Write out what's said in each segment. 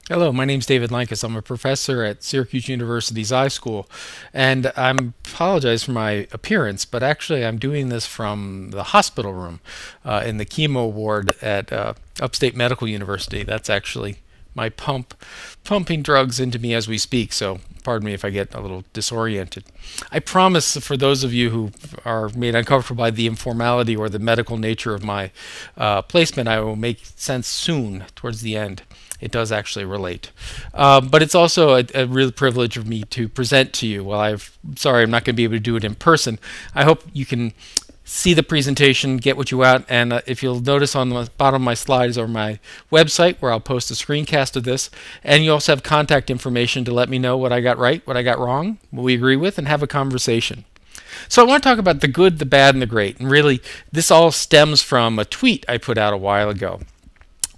Hello, my name's David Lankus. I'm a professor at Syracuse University's iSchool, and I apologize for my appearance, but actually I'm doing this from the hospital room in the chemo ward at Upstate Medical University. That's actually my pumping drugs into me as we speak, so pardon me if I get a little disoriented. I promise for those of you who are made uncomfortable by the informality or the medical nature of my placement, I will make sense soon towards the end. It does actually relate. But it's also a real privilege of me to present to you. Well, sorry I'm not going to be able to do it in person. I hope you can see the presentation, get what you want, and if you'll notice on the bottom of my slides are my website where I'll post a screencast of this, and you also have contact information to let me know what I got right, what I got wrong, what we agree with, and have a conversation. So I want to talk about the good, the bad, and the great, and really this all stems from a tweet I put out a while ago.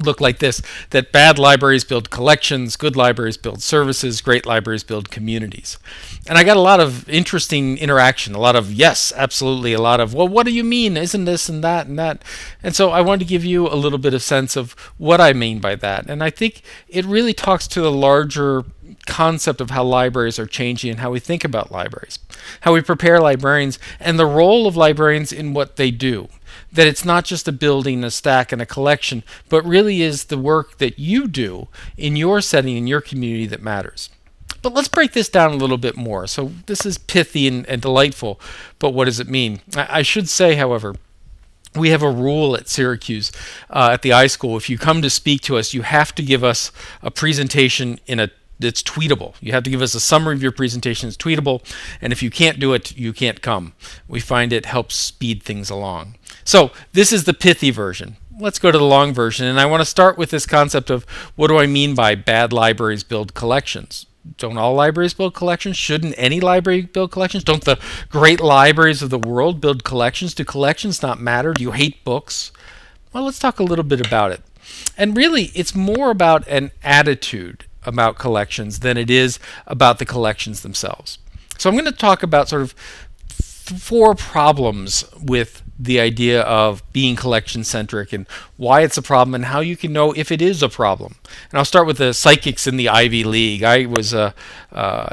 Look like this, that bad libraries build collections, good libraries build services, great libraries build communities. And I got a lot of interesting interaction, a lot of yes, absolutely, a lot of, well, what do you mean? Isn't this and that and that? And so I wanted to give you a little bit of sense of what I mean by that. And I think it really talks to the larger concept of how libraries are changing and how we think about libraries, how we prepare librarians, and the role of librarians in what they do. That it's not just a building, a stack, and a collection, but really is the work that you do in your setting, in your community that matters. But let's break this down a little bit more. So this is pithy and delightful, but what does it mean? I should say, however, we have a rule at Syracuse, at the iSchool. If you come to speak to us, you have to give us a presentation that's tweetable. You have to give us a summary of your presentation that's tweetable, and if you can't do it, you can't come. We find it helps speed things along. So this is the pithy version. Let's go to the long version, and I want to start with this concept of what do I mean by bad libraries build collections? Don't all libraries build collections? Shouldn't any library build collections? Don't the great libraries of the world build collections? Do collections not matter? Do you hate books? Well, let's talk a little bit about it. And really, it's more about an attitude about collections than it is about the collections themselves. So I'm going to talk about sort of four problems with the idea of being collection centric and why it's a problem and how you can know if it is a problem. And I'll start with the psychics in the Ivy League. I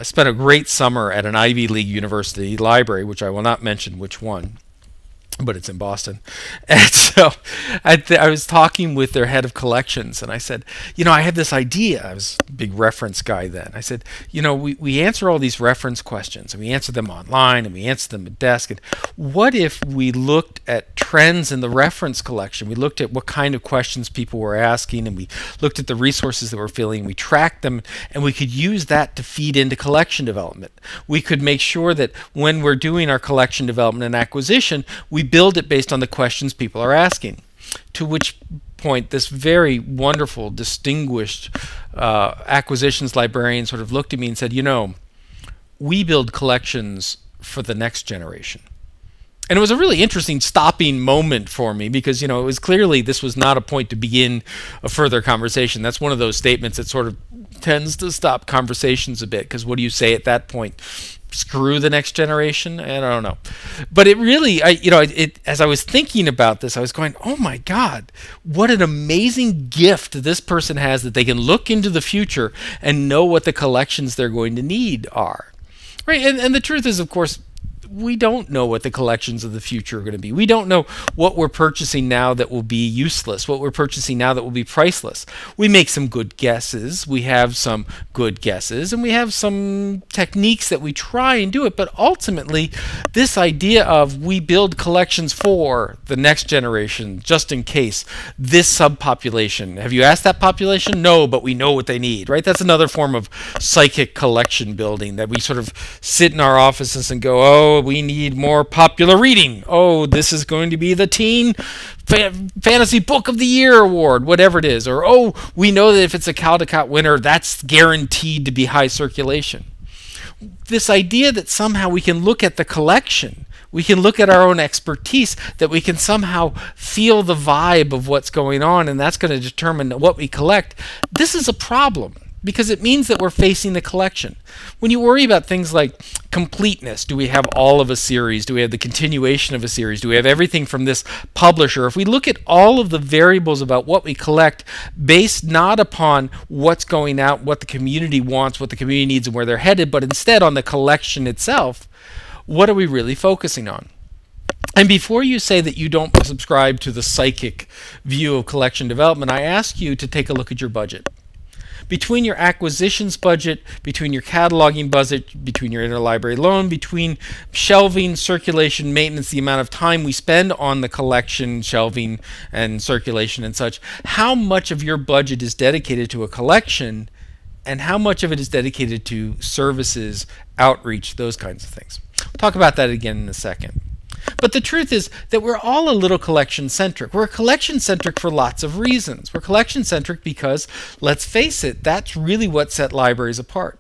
spent a great summer at an Ivy League university library, which I will not mention which one, but it's in Boston. And so I was talking with their head of collections, and I said, I had this idea. I was a big reference guy then. I said, we answer all these reference questions, and we answer them online, and we answer them at desk. And what if we looked at trends in the reference collection? We looked at what kind of questions people were asking, and we looked at the resources that were filling. We tracked them, and we could use that to feed into collection development. We could make sure that when we're doing our collection development and acquisition, we build it based on the questions people are asking. To which point this very wonderful, distinguished acquisitions librarian sort of looked at me and said, we build collections for the next generation. And it was a really interesting stopping moment for me because, it was clearly this was not a point to begin a further conversation. That's one of those statements that sort of tends to stop conversations a bit because what do you say at that point? Screw the next generation? I don't know. But it really, as I was thinking about this, I was going, oh my God, what an amazing gift this person has that they can look into the future and know what the collections they're going to need are. Right? And the truth is, of course, we don't know what the collections of the future are going to be. We don't know what we're purchasing now that will be useless, what we're purchasing now that will be priceless. We make some good guesses. We have some good guesses, and we have some techniques that we try and do it. But ultimately, this idea of we build collections for the next generation, just in case this subpopulation. Have you asked that population? No, but we know what they need, right? That's another form of psychic collection building that we sort of sit in our offices and go, oh, we need more popular reading. Oh, this is going to be the teen fantasy book of the year award, whatever it is. Or, oh, we know that if it's a Caldecott winner, that's guaranteed to be high circulation. This idea that somehow we can look at the collection, we can look at our own expertise, that we can somehow feel the vibe of what's going on, and that's going to determine what we collect. This is a problem. because it means that we're facing the collection. When you worry about things like completeness, do we have all of a series? Do we have the continuation of a series? Do we have everything from this publisher? If we look at all of the variables about what we collect based not upon what's going out, what the community wants, what the community needs, and where they're headed, but instead on the collection itself, what are we really focusing on? And before you say that you don't subscribe to the psychic view of collection development, I ask you to take a look at your budget. Between your acquisitions budget, between your cataloging budget, between your interlibrary loan, between shelving, circulation, maintenance, the amount of time we spend on the collection, shelving, and circulation and such, how much of your budget is dedicated to a collection and how much of it is dedicated to services, outreach, those kinds of things. We'll talk about that again in a second. But the truth is that we're all a little collection-centric. We're collection-centric for lots of reasons. We're collection-centric because, let's face it, that's really what set libraries apart.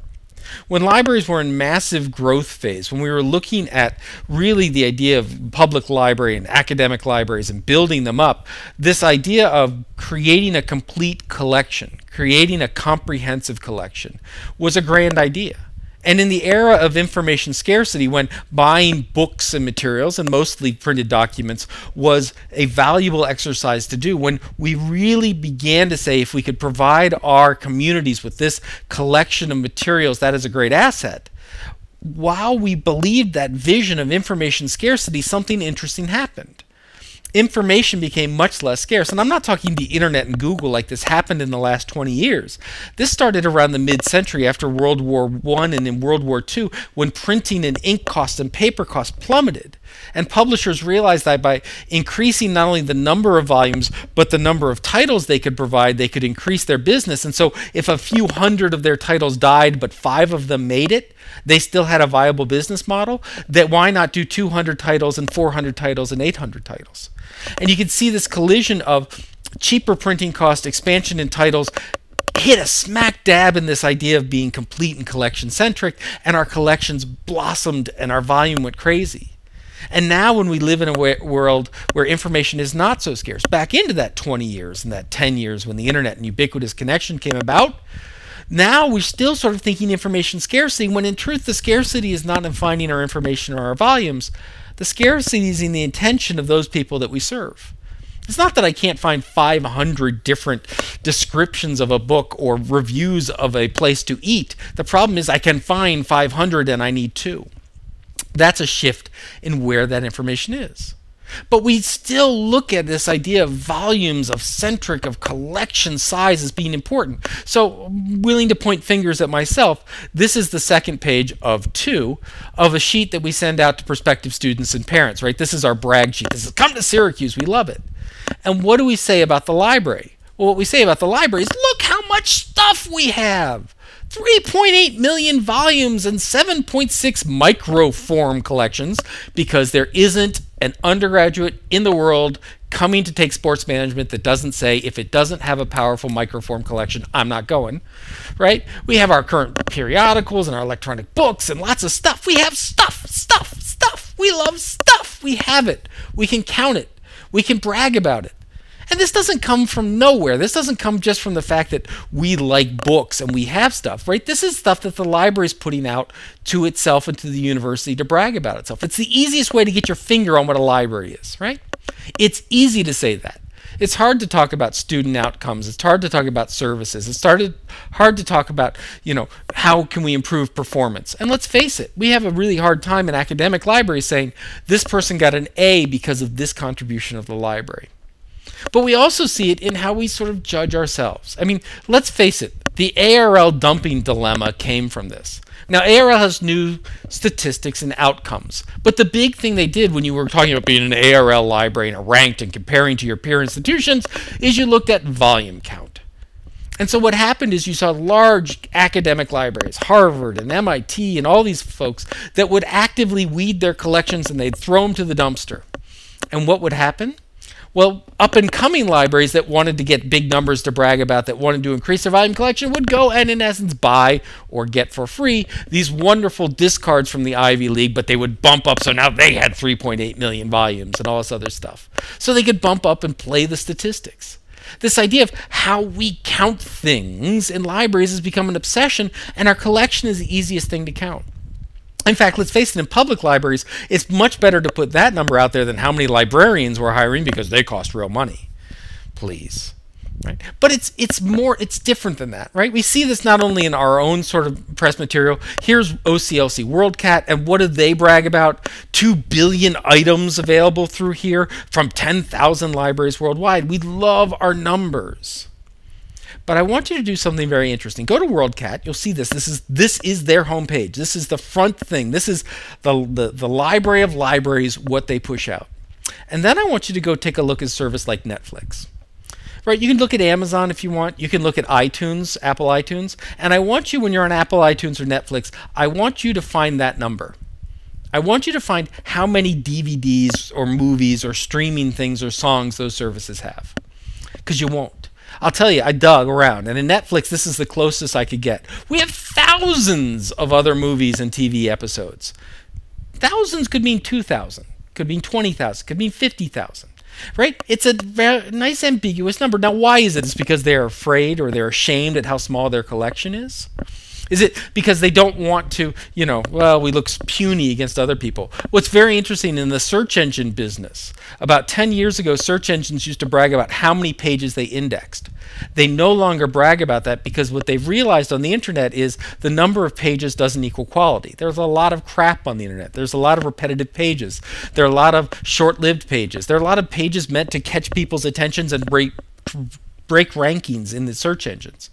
When libraries were in massive growth phase, when we were looking at really the idea of public library and academic libraries and building them up, this idea of creating a complete collection, creating a comprehensive collection, was a grand idea. And in the era of information scarcity, when buying books and materials, and mostly printed documents, was a valuable exercise to do, when we really began to say if we could provide our communities with this collection of materials, that is a great asset. While we believed that vision of information scarcity, something interesting happened. Information became much less scarce. And I'm not talking the internet and Google like this happened in the last 20 years. This started around the mid-century after World War I and in World War II, when printing and ink costs and paper costs plummeted. And publishers realized that by increasing not only the number of volumes, but the number of titles they could provide, they could increase their business. And so if a few hundred of their titles died, but 5 of them made it, they still had a viable business model. That why not do 200 titles and 400 titles and 800 titles? And you can see this collision of cheaper printing cost, expansion in titles, hit a smack dab in this idea of being complete and collection-centric, and our collections blossomed and our volume went crazy. And now when we live in a world where information is not so scarce, back into that 20 years and that 10 years when the internet and ubiquitous connection came about, now we're still sort of thinking information scarcity, when in truth the scarcity is not in finding our information or our volumes. The scarcity is in the intention of those people that we serve. It's not that I can't find 500 different descriptions of a book or reviews of a place to eat. The problem is I can find 500 and I need 2. That's a shift in where that information is. But we still look at this idea of volumes, of centric, of collection size as being important. So I'm willing to point fingers at myself. This is the second page of 2 of a sheet that we send out to prospective students and parents, right? This is our brag sheet. This is come to Syracuse, we love it. And what do we say about the library? Well, what we say about the library is look how much stuff we have. 3.8 million volumes and 7.6 microform collections, because there isn't an undergraduate in the world coming to take sports management that doesn't say, if it doesn't have a powerful microform collection, I'm not going, right? We have our current periodicals and our electronic books and lots of stuff. We have stuff. We love stuff. We have it. We can count it. We can brag about it. And this doesn't come from nowhere. This doesn't come just from the fact that we like books and we have stuff, right? This is stuff that the library is putting out to itself and to the university to brag about itself. It's the easiest way to get your finger on what a library is, right? It's easy to say that. It's hard to talk about student outcomes. It's hard to talk about services. It's hard to talk about, how can we improve performance? And let's face it, we have a really hard time in academic libraries saying this person got an A because of this contribution of the library. But we also see it in how we sort of judge ourselves. I mean, let's face it, the ARL dumping dilemma came from this. Now, ARL has new statistics and outcomes, but the big thing they did when you were talking about being an ARL library and ranked and comparing to your peer institutions is you looked at volume count. And so what happened is you saw large academic libraries, Harvard and MIT and all these folks, that would actively weed their collections and they'd throw them to the dumpster. And what would happen? Well, up-and-coming libraries that wanted to get big numbers to brag about, that wanted to increase their volume collection, would go and, in essence, buy or get for free these wonderful discards from the Ivy League, but they would bump up, so now they had 3.8 million volumes and all this other stuff. So they could bump up and play the statistics. This idea of how we count things in libraries has become an obsession, and our collection is the easiest thing to count. In fact, let's face it, in public libraries, it's much better to put that number out there than how many librarians we're hiring, because they cost real money. Please. Right? But it's different than that, right? We see this not only in our own sort of press material. Here's OCLC WorldCat, and what do they brag about? 2 billion items available through here from 10,000 libraries worldwide. We love our numbers. But I want you to do something very interesting. Go to WorldCat. You'll see this. This is their homepage. This is the front thing. This is the library of libraries, what they push out. And then I want you to go take a look at a service like Netflix. Right, you can look at Amazon if you want. You can look at iTunes, Apple iTunes. And I want you, when you're on Apple iTunes or Netflix, I want you to find that number. I want you to find how many DVDs or movies or streaming things or songs those services have. Because you won't. I'll tell you, I dug around. And in Netflix, this is the closest I could get. We have thousands of other movies and TV episodes. Thousands could mean 2,000. Could mean 20,000. Could mean 50,000. Right? It's a very nice ambiguous number. Now, why is it? It's because they're afraid or they're ashamed at how small their collection is? Is it because they don't want to, well, we look puny against other people? What's very interesting in the search engine business, about 10 years ago, search engines used to brag about how many pages they indexed. They no longer brag about that because what they've realized on the internet is the number of pages doesn't equal quality. There's a lot of crap on the internet. There's a lot of repetitive pages. There are a lot of short-lived pages. There are a lot of pages meant to catch people's attentions and break rankings in the search engines.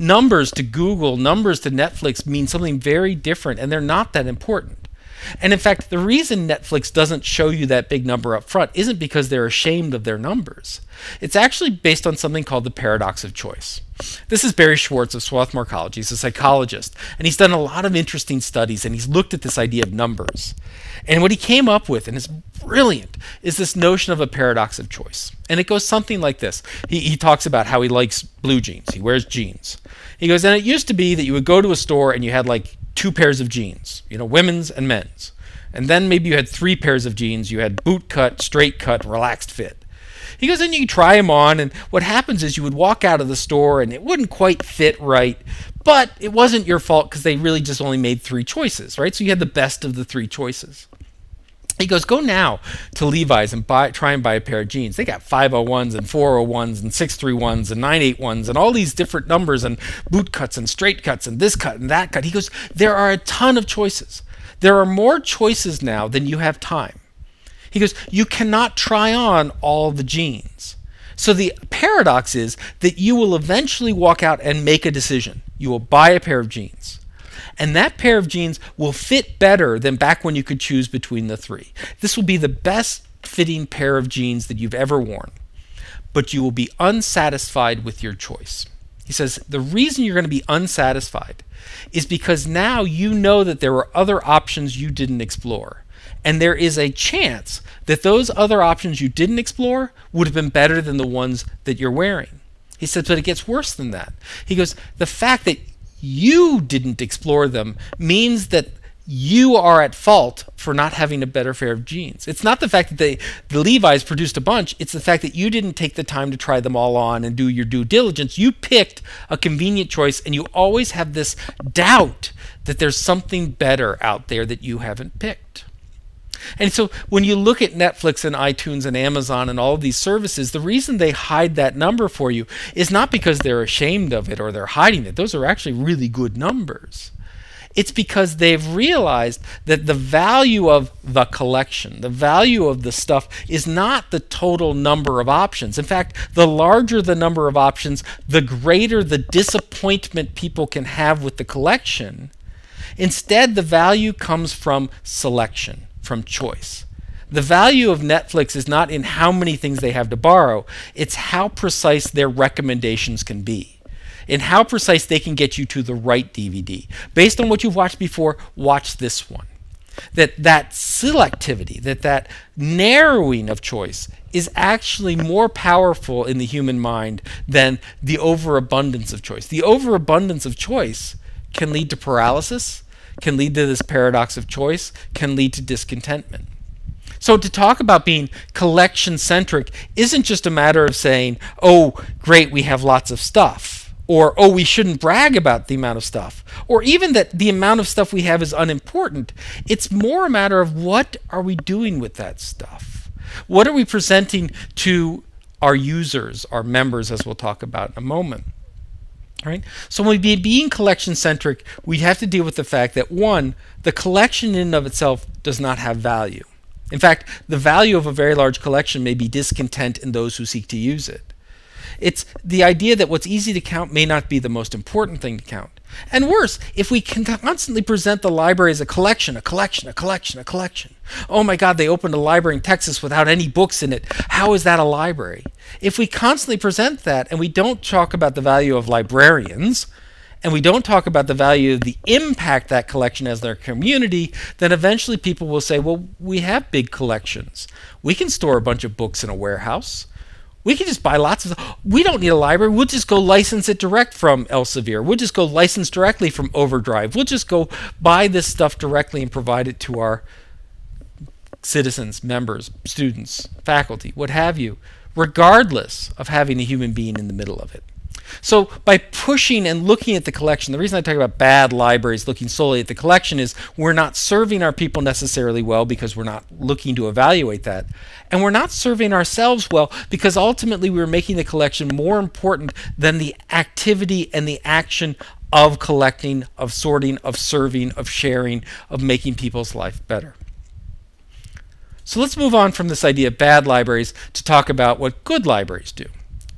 Numbers to Google, numbers to Netflix mean something very different, and they're not that important. And in fact, the reason Netflix doesn't show you that big number up front isn't because they're ashamed of their numbers. It's actually based on something called the paradox of choice. This is Barry Schwartz of Swarthmore College. He's a psychologist, and he's done a lot of interesting studies, and he's looked at this idea of numbers. And what he came up with, and it's brilliant, is this notion of a paradox of choice. And it goes something like this. He talks about how he likes blue jeans. He wears jeans. He goes, and it used to be that you would go to a store and you had like 2 pairs of jeans, women's and men's. And then maybe you had 3 pairs of jeans. You had boot cut, straight cut, relaxed fit. He goes, and you try them on, and what happens is you would walk out of the store and it wouldn't quite fit right, but it wasn't your fault because they really just only made 3 choices, right? So you had the best of the 3 choices. He goes, go now to Levi's and try and buy a pair of jeans. They got 501s and 401s and 631s and 981s and all these different numbers and boot cuts and straight cuts and this cut and that cut. He goes, there are a ton of choices. There are more choices now than you have time. He goes, you cannot try on all the jeans. So the paradox is that you will eventually walk out and make a decision. You will buy a pair of jeans. And that pair of jeans will fit better than back when you could choose between the 3. This will be the best fitting pair of jeans that you've ever worn. But you will be unsatisfied with your choice. He says the reason you're going to be unsatisfied is because now you know that there were other options you didn't explore. And there is a chance that those other options you didn't explore would have been better than the ones that you're wearing. He says, but it gets worse than that. He goes, the fact that you didn't explore them means that you are at fault for not having a better pair of jeans. It's not the fact that the Levi's produced a bunch, it's the fact that you didn't take the time to try them all on and do your due diligence. You picked a convenient choice, and you always have this doubt that there's something better out there that you haven't picked. And so when you look at Netflix and iTunes and Amazon and all of these services, the reason they hide that number for you is not because they're ashamed of it or they're hiding it. Those are actually really good numbers. It's because they've realized that the value of the collection, the value of the stuff, is not the total number of options. In fact, the larger the number of options, the greater the disappointment people can have with the collection. Instead, the value comes from selection, from choice. The value of Netflix is not in how many things they have to borrow, it's how precise their recommendations can be. And how precise they can get you to the right DVD. Based on what you've watched before, watch this one. That selectivity, that narrowing of choice is actually more powerful in the human mind than the overabundance of choice. The overabundance of choice can lead to paralysis, can lead to this paradox of choice, can lead to discontentment. So to talk about being collection-centric isn't just a matter of saying, oh, great, we have lots of stuff, or, oh, we shouldn't brag about the amount of stuff, or even that the amount of stuff we have is unimportant. It's more a matter of what are we doing with that stuff? What are we presenting to our users, our members, as we'll talk about in a moment? Right? So when we being collection-centric, we have to deal with the fact that, one, the collection in and of itself does not have value. In fact, the value of a very large collection may be discontent in those who seek to use it. It's the idea that what's easy to count may not be the most important thing to count. And worse, if we can constantly present the library as a collection, a collection, a collection, a collection. Oh my God, they opened a library in Texas without any books in it. How is that a library? If we constantly present that and we don't talk about the value of librarians, and we don't talk about the value of the impact that collection has in their community, then eventually people will say, well, we have big collections. We can store a bunch of books in a warehouse. We can just buy lots of, we don't need a library. We'll just go license it direct from Elsevier. We'll just go license directly from Overdrive. We'll just go buy this stuff directly and provide it to our citizens, members, students, faculty, what have you, regardless of having a human being in the middle of it. So by pushing and looking at the collection, the reason I talk about bad libraries looking solely at the collection is we're not serving our people necessarily well because we're not looking to evaluate that. And we're not serving ourselves well because ultimately we're making the collection more important than the activity and the action of collecting, of sorting, of serving, of sharing, of making people's life better. So let's move on from this idea of bad libraries to talk about what good libraries do.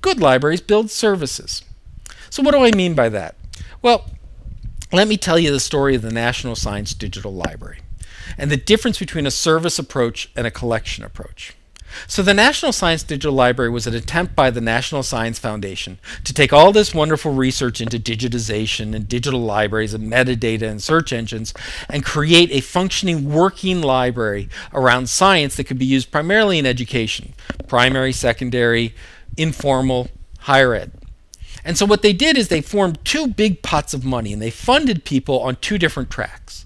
Good libraries build services. So what do I mean by that? Well, let me tell you the story of the National Science Digital Library and the difference between a service approach and a collection approach. So the National Science Digital Library was an attempt by the National Science Foundation to take all this wonderful research into digitization and digital libraries and metadata and search engines and create a functioning working library around science that could be used primarily in education, primary, secondary, informal, higher ed. And so what they did is they formed two big pots of money and they funded people on two different tracks.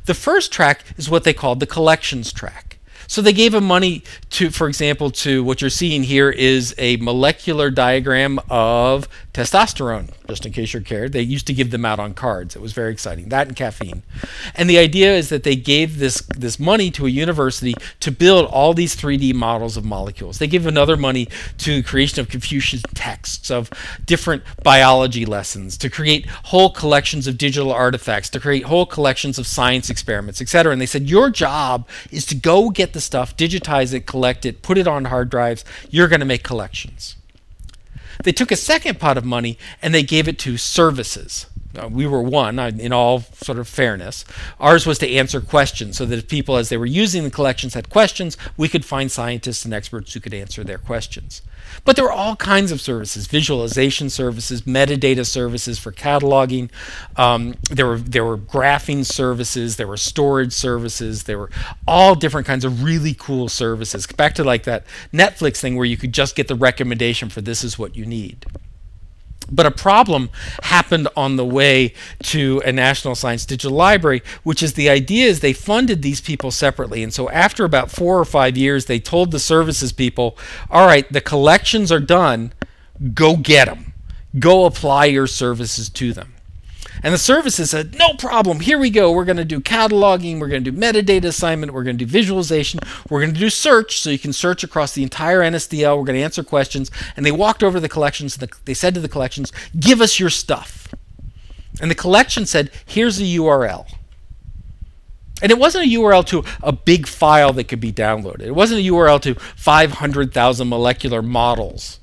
The first track is what they called the collections track. So they gave them money to, for example, to what you're seeing here is a molecular diagram of testosterone, just in case you're cared. They used to give them out on cards. It was very exciting. That and caffeine. And the idea is that they gave this money to a university to build all these 3D models of molecules. They give another money to the creation of Confucian texts, of different biology lessons, to create whole collections of digital artifacts, to create whole collections of science experiments, etc. And they said, your job is to go get the stuff, digitize it, collect it, put it on hard drives. You're going to make collections. They took a second pot of money and they gave it to services. We were one, in all sort of fairness. Ours was to answer questions so that if people, as they were using the collections, had questions, we could find scientists and experts who could answer their questions. But there were all kinds of services, visualization services, metadata services for cataloging. There were graphing services, there were storage services, there were all different kinds of really cool services. Back to like that Netflix thing where you could just get the recommendation for this is what you need. But a problem happened on the way to a National Science Digital Library, which is the idea is they funded these people separately. And so after about 4 or 5 years, they told the services people, all right, the collections are done, go get them. Go apply your services to them. And the services said, no problem, here we go. We're going to do cataloging, we're going to do metadata assignment, we're going to do visualization, we're going to do search, so you can search across the entire NSDL, we're going to answer questions. And they walked over to the collections, and they said to the collections, give us your stuff. And the collection said, here's a URL. And it wasn't a URL to a big file that could be downloaded. It wasn't a URL to 500,000 molecular models.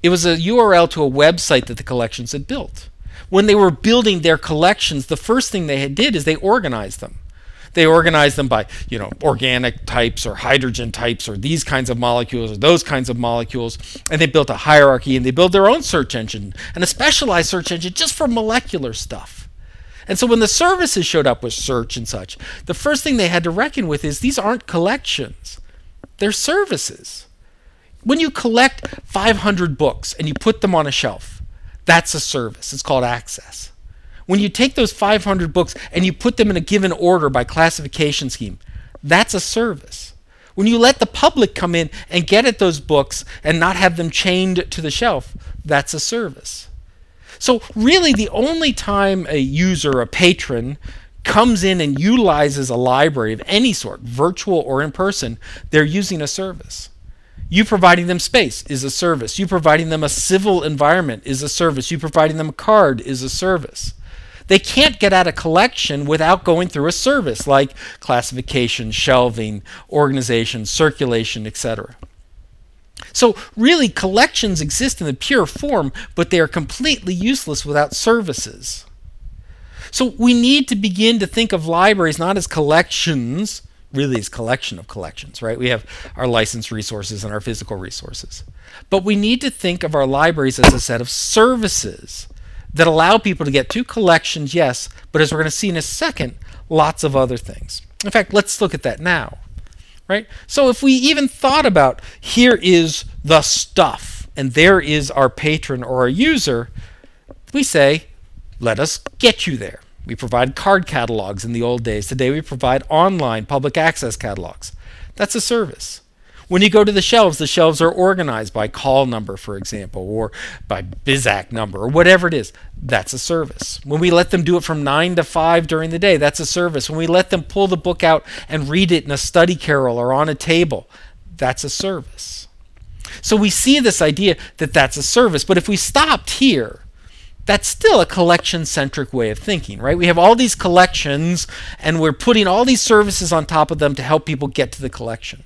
It was a URL to a website that the collections had built. When they were building their collections, the first thing they did is they organized them. They organized them by, organic types or hydrogen types or these kinds of molecules or those kinds of molecules. And they built a hierarchy and they built their own search engine and a specialized search engine just for molecular stuff. And so when the services showed up with search and such, the first thing they had to reckon with is these aren't collections. They're services. When you collect 500 books and you put them on a shelf, that's a service. It's called access. When you take those 500 books and you put them in a given order by classification scheme, that's a service. When you let the public come in and get at those books and not have them chained to the shelf, that's a service. So really the only time a user, a patron, comes in and utilizes a library of any sort, virtual or in person, they're using a service. You providing them space is a service. You providing them a civil environment is a service. You providing them a card is a service. They can't get at a collection without going through a service like classification, shelving, organization, circulation, etc. So really collections exist in the pure form, but they are completely useless without services. So we need to begin to think of libraries not as collections, really as collection of collections, right? We have our licensed resources and our physical resources. But we need to think of our libraries as a set of services that allow people to get to collections, yes, but as we're going to see in a second, lots of other things. In fact, let's look at that now, right? So if we even thought about here is the stuff and there is our patron or our user, we say, let us get you there. We provide card catalogs in the old days. Today we provide online public access catalogs. That's a service. When you go to the shelves are organized by call number, for example, or by BISAC number, or whatever it is. That's a service. When we let them do it from 9 to 5 during the day, that's a service. When we let them pull the book out and read it in a study carrel or on a table, that's a service. So we see this idea that that's a service, but if we stopped here, that's still a collection-centric way of thinking, right? We have all these collections, and we're putting all these services on top of them to help people get to the collection.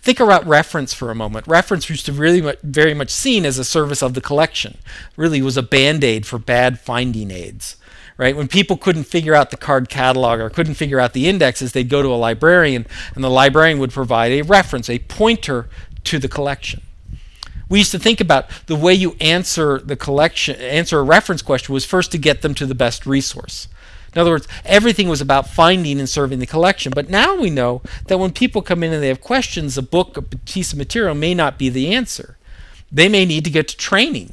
Think about reference for a moment. Reference used to really very much seen as a service of the collection. Really was a band-aid for bad finding aids, right? When people couldn't figure out the card catalog or couldn't figure out the indexes, they'd go to a librarian, and the librarian would provide a reference, a pointer to the collection. We used to think about the way you answer a reference question was first to get them to the best resource. In other words, everything was about finding and serving the collection. But now we know that when people come in and they have questions, a book, a piece of material may not be the answer. They may need to get to training.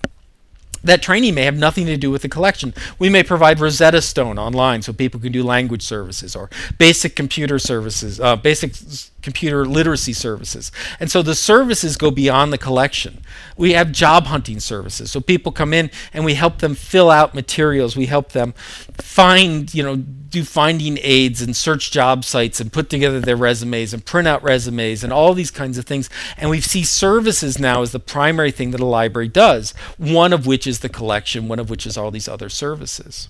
That training may have nothing to do with the collection. We may provide Rosetta Stone online so people can do language services or basic computer services, basic computer literacy services. And so the services go beyond the collection. We have job hunting services. So people come in and we help them fill out materials. We help them find, do finding aids and search job sites and put together their resumes and print out resumes and all these kinds of things. And we see services now as the primary thing that a library does, one of which is the collection, one of which is all these other services.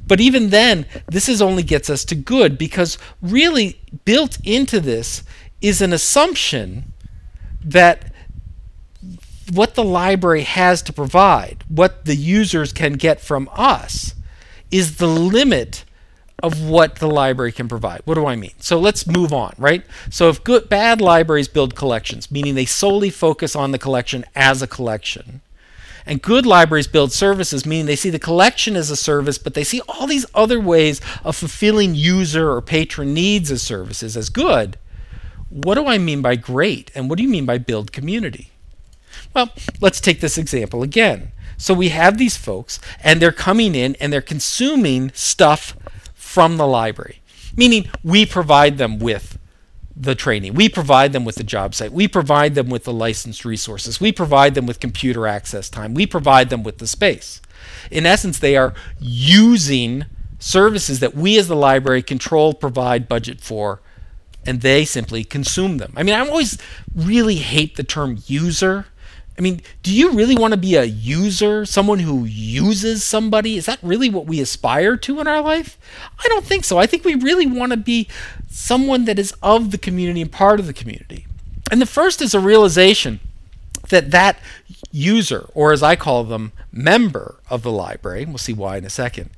But even then, this only gets us to good, because really built into this is an assumption that what the library has to provide, what the users can get from us, is the limit of what the library can provide. What do I mean? So let's move on, right? So if bad libraries build collections, meaning they solely focus on the collection as a collection, and good libraries build services, meaning they see the collection as a service, but they see all these other ways of fulfilling user or patron needs as services as good, what do I mean by great? And what do you mean by build community? Well, let's take this example again. So we have these folks, and they're coming in and they're consuming stuff from the library, meaning we provide them with the training. We provide them with the job site. We provide them with the licensed resources. We provide them with computer access time. We provide them with the space. In essence, they are using services that we as the library control, provide, budget for, and they simply consume them. I mean, I always really hate the term user. I mean, do you really want to be a user, someone who uses somebody? Is that really what we aspire to in our life? I don't think so. I think we really want to be someone that is of the community and part of the community. And the first is a realization that that user, or as I call them, member of the library, we'll see why in a second,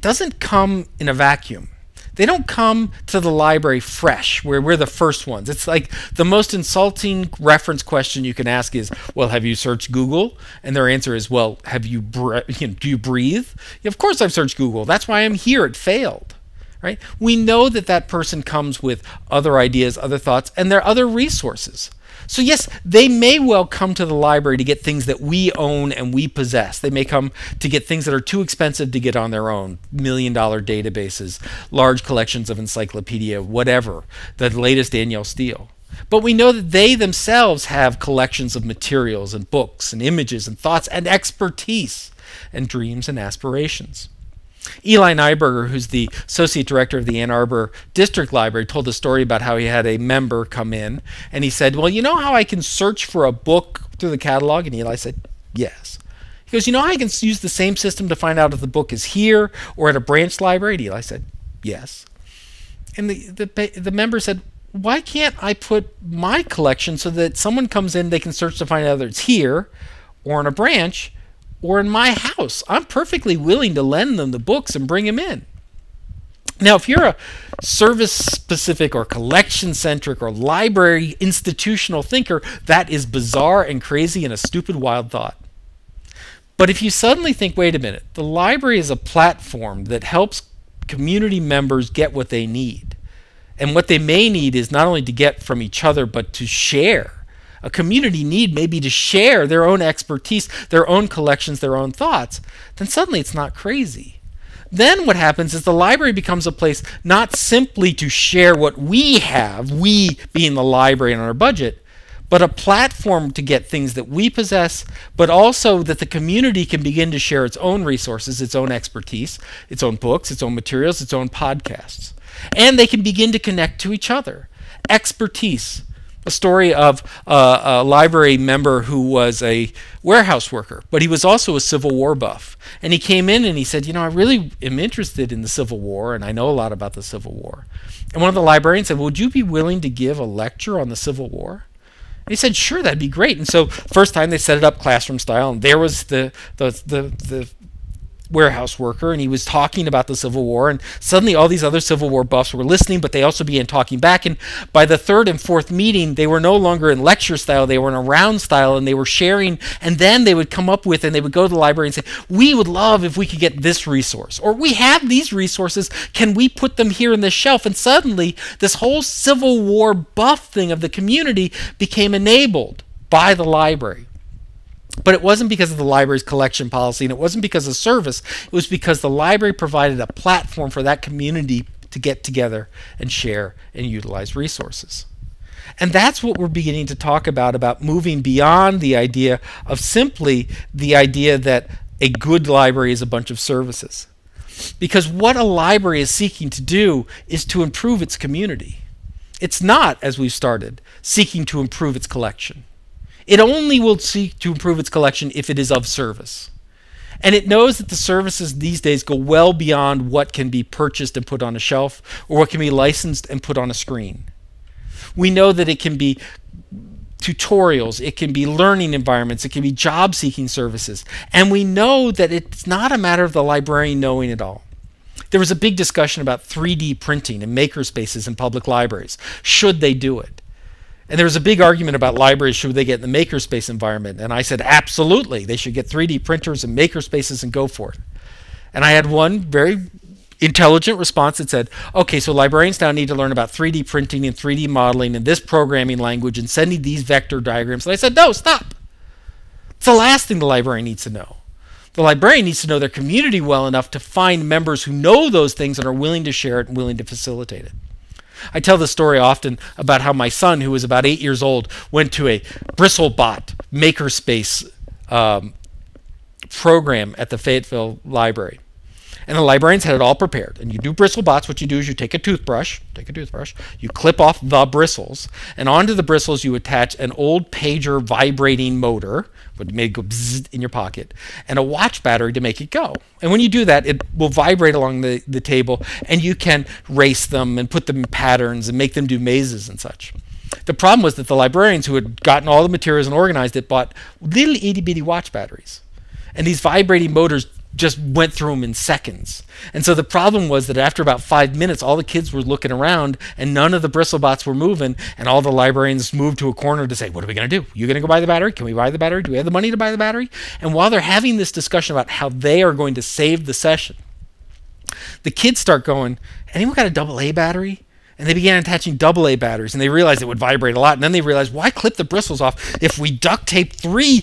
doesn't come in a vacuum. They don't come to the library fresh, where we're the first ones. It's like the most insulting reference question you can ask is, well, have you searched Google? And their answer is, well, have you do you breathe? Yeah, of course I've searched Google. That's why I'm here. It failed. Right? We know that that person comes with other ideas, other thoughts, and there are other resources. So yes, they may well come to the library to get things that we own and we possess. They may come to get things that are too expensive to get on their own, million-dollar databases, large collections of encyclopedia, whatever, the latest Danielle Steele. But we know that they themselves have collections of materials and books and images and thoughts and expertise and dreams and aspirations. Eli Nyberger, who's the associate director of the Ann Arbor District Library, told a story about how he had a member come in and he said, well, you know how I can search for a book through the catalog? And Eli said, yes. He goes, you know how I can use the same system to find out if the book is here or at a branch library? And Eli said, yes. And the member said, why can't I put my collection so that someone comes in, they can search to find out whether it's here or in a branch or in my house? I'm perfectly willing to lend them the books and bring them in. Now, if you're a service-specific or collection-centric or library institutional thinker, that is bizarre and crazy and a stupid, wild thought. But if you suddenly think, wait a minute, the library is a platform that helps community members get what they need. And what they may need is not only to get from each other, but to share. A community need may be to share their own expertise, their own collections, their own thoughts. Then suddenly it's not crazy. Then what happens is the library becomes a place not simply to share what we have, we being the library and our budget, but a platform to get things that we possess, but also that the community can begin to share its own resources, its own expertise, its own books, its own materials, its own podcasts. And they can begin to connect to each other. Expertise. A story of a library member who was a warehouse worker, but he was also a Civil War buff. And he came in and he said, you know, I really am interested in the Civil War, and I know a lot about the Civil War. And one of the librarians said, would you be willing to give a lecture on the Civil War? And he said, sure, that'd be great. And so first time they set it up classroom style, and there was the warehouse worker, and he was talking about the Civil War, and suddenly all these other Civil War buffs were listening, but they also began talking back. And by the third and fourth meeting, they were no longer in lecture style, they were in a round style, and they were sharing. And then they would come up with, and they would go to the library and say, we would love if we could get this resource, or we have these resources, can we put them here in this shelf? And suddenly this whole Civil War buff thing of the community became enabled by the library. But it wasn't because of the library's collection policy, and it wasn't because of service. It was because the library provided a platform for that community to get together and share and utilize resources. And that's what we're beginning to talk about moving beyond the idea of simply the idea that a good library is a bunch of services. Because what a library is seeking to do is to improve its community. It's not, as we've started, seeking to improve its collection. It only will seek to improve its collection if it is of service. And it knows that the services these days go well beyond what can be purchased and put on a shelf, or what can be licensed and put on a screen. We know that it can be tutorials, it can be learning environments, it can be job-seeking services. And we know that it's not a matter of the librarian knowing it all. There was a big discussion about 3D printing and makerspaces in public libraries. Should they do it? And there was a big argument about libraries, should they get in the makerspace environment? And I said, absolutely, they should get 3D printers and makerspaces and go for it. And I had one very intelligent response that said, okay, so librarians now need to learn about 3D printing and 3D modeling and this programming language and sending these vector diagrams. And I said, no, stop. It's the last thing the librarian needs to know. The librarian needs to know their community well enough to find members who know those things and are willing to share it and willing to facilitate it. I tell the story often about how my son, who was about 8 years old, went to a BristleBot makerspace program at the Fayetteville Library. And the librarians had it all prepared. And you do BristleBots, what you do is you take a toothbrush, you clip off the bristles, and onto the bristles you attach an old pager vibrating motor, would make it go bzzz in your pocket, and a watch battery to make it go. And when you do that, it will vibrate along the table, and you can race them and put them in patterns and make them do mazes and such. The problem was that the librarians who had gotten all the materials and organized it bought little itty-bitty watch batteries. And these vibrating motors just went through them in seconds. And so the problem was that after about 5 minutes, all the kids were looking around and none of the BristleBots were moving, and all the librarians moved to a corner to say, what are we going to do? You going to go buy the battery? Can we buy the battery? Do we have the money to buy the battery? And while they're having this discussion about how they are going to save the session, the kids start going, anyone got a AA battery? And they began attaching AA batteries, and they realized it would vibrate a lot. And then they realized, why clip the bristles off? If we duct tape 3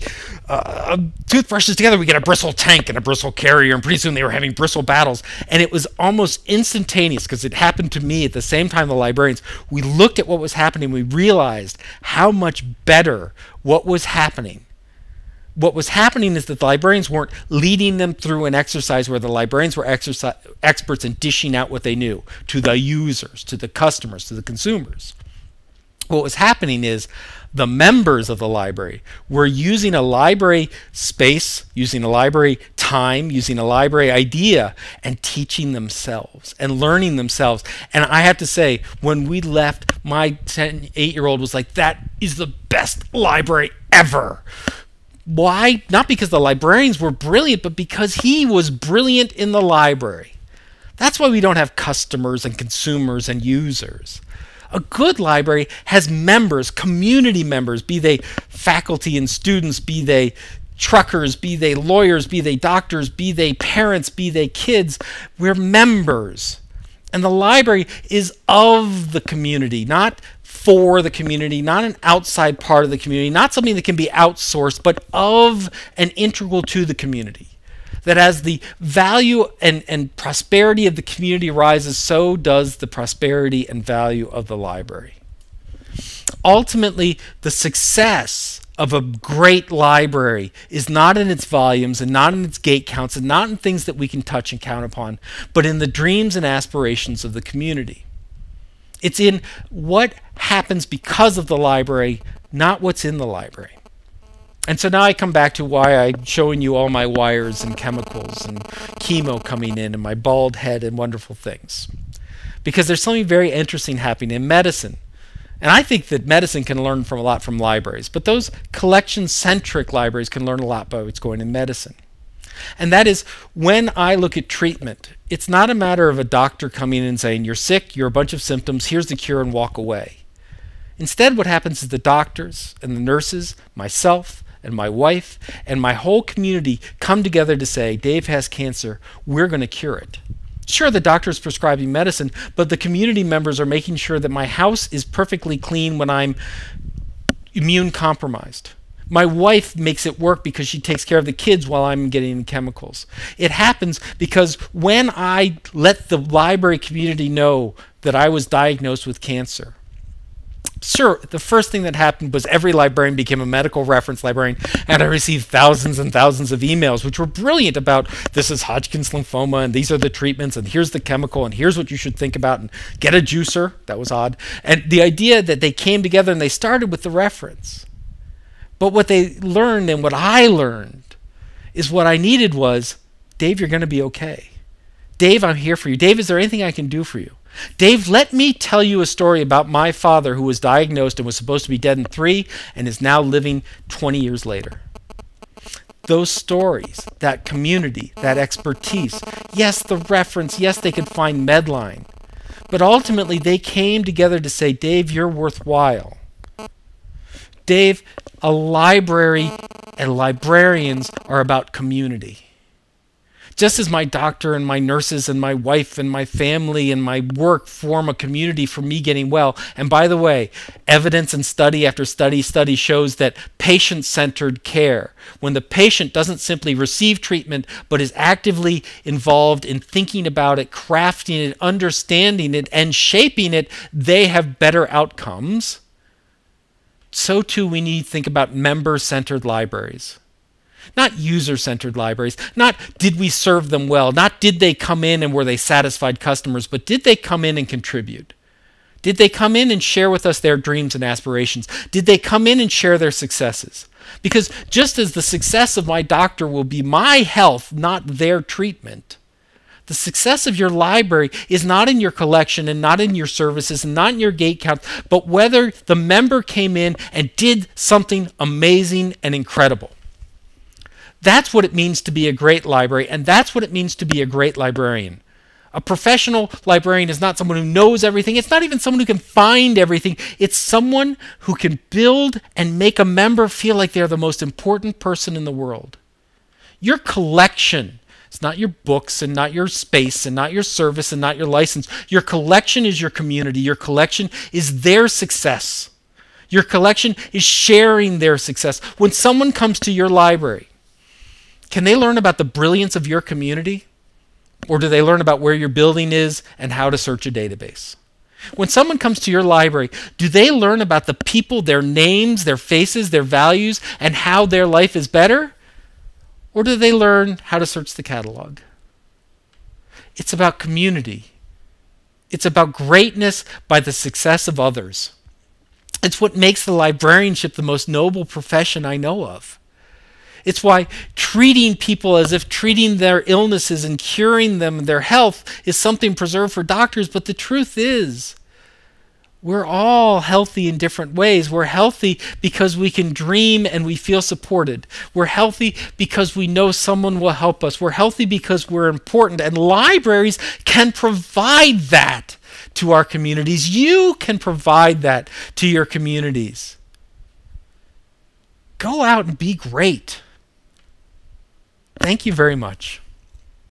toothbrushes together, we get a bristle tank and a bristle carrier. And pretty soon they were having bristle battles. And it was almost instantaneous, because it happened to me at the same time the librarians. We looked at what was happening. We realized how much better what was happening. What was happening is that the librarians weren't leading them through an exercise where the librarians were experts in dishing out what they knew to the users, to the customers, to the consumers. What was happening is the members of the library were using a library space, using a library time, using a library idea, and teaching themselves and learning themselves. And I have to say, when we left, my 8-year-old was like, that is the best library ever. Why? Not because the librarians were brilliant, but because he was brilliant in the library. That's why we don't have customers and consumers and users. A good library has members, community members, be they faculty and students, be they truckers, be they lawyers, be they doctors, be they parents, be they kids. We're members. And the library is of the community, not for the community, not an outside part of the community, not something that can be outsourced, but of and integral to the community. That as the value and prosperity of the community rises, so does the prosperity and value of the library. Ultimately, the success of a great library is not in its volumes and not in its gate counts and not in things that we can touch and count upon, but in the dreams and aspirations of the community. It's in what happens because of the library, not what's in the library. And so now I come back to why I'm showing you all my wires and chemicals and chemo coming in and my bald head and wonderful things. Because there's something very interesting happening in medicine. And I think that medicine can learn a lot from libraries, but those collection-centric libraries can learn a lot by what's going in medicine. And that is, when I look at treatment, it's not a matter of a doctor coming in and saying, you're sick, you're a bunch of symptoms, here's the cure, and walk away. Instead, what happens is the doctors and the nurses, myself, and my wife, and my whole community come together to say, Dave has cancer, we're going to cure it. Sure, the doctor is prescribing medicine, but the community members are making sure that my house is perfectly clean when I'm immune compromised. My wife makes it work because she takes care of the kids while I'm getting the chemicals. It happens because when I let the library community know that I was diagnosed with cancer, sure, the first thing that happened was every librarian became a medical reference librarian, and I received thousands and thousands of emails, which were brilliant about this is Hodgkin's lymphoma, and these are the treatments, and here's the chemical, and here's what you should think about, and get a juicer. That was odd. And the idea that they came together and they started with the reference. But what they learned and what I learned is what I needed was, Dave, you're going to be okay. Dave, I'm here for you. Dave, is there anything I can do for you? Dave, let me tell you a story about my father who was diagnosed and was supposed to be dead in 3 and is now living 20 years later. Those stories, that community, that expertise, yes, the reference, yes, they could find Medline, but ultimately they came together to say, Dave, you're worthwhile. Dave, a library and librarians are about community. Just as my doctor and my nurses and my wife and my family and my work form a community for me getting well. And by the way, evidence and study after study shows that patient-centered care, when the patient doesn't simply receive treatment but is actively involved in thinking about it, crafting it, understanding it, and shaping it, they have better outcomes. So too we need to think about member-centered libraries. Not user-centered libraries, not did we serve them well, not did they come in and were they satisfied customers, but did they come in and contribute? Did they come in and share with us their dreams and aspirations? Did they come in and share their successes? Because just as the success of my doctor will be my health, not their treatment, the success of your library is not in your collection and not in your services and not in your gate count, but whether the member came in and did something amazing and incredible. That's what it means to be a great library, and that's what it means to be a great librarian. A professional librarian is not someone who knows everything. It's not even someone who can find everything. It's someone who can build and make a member feel like they're the most important person in the world. Your collection It's not your books and not your space and not your service and not your license. Your collection is your community. Your collection is their success. Your collection is sharing their success. When someone comes to your library, can they learn about the brilliance of your community? Or do they learn about where your building is and how to search a database? When someone comes to your library, do they learn about the people, their names, their faces, their values, and how their life is better? Or do they learn how to search the catalog? It's about community. It's about greatness by the success of others. It's what makes the librarianship the most noble profession I know of. It's why treating people as if treating their illnesses and curing them, their health, is something preserved for doctors. But the truth is, we're all healthy in different ways. We're healthy because we can dream and we feel supported. We're healthy because we know someone will help us. We're healthy because we're important. And libraries can provide that to our communities. You can provide that to your communities. Go out and be great. Thank you very much.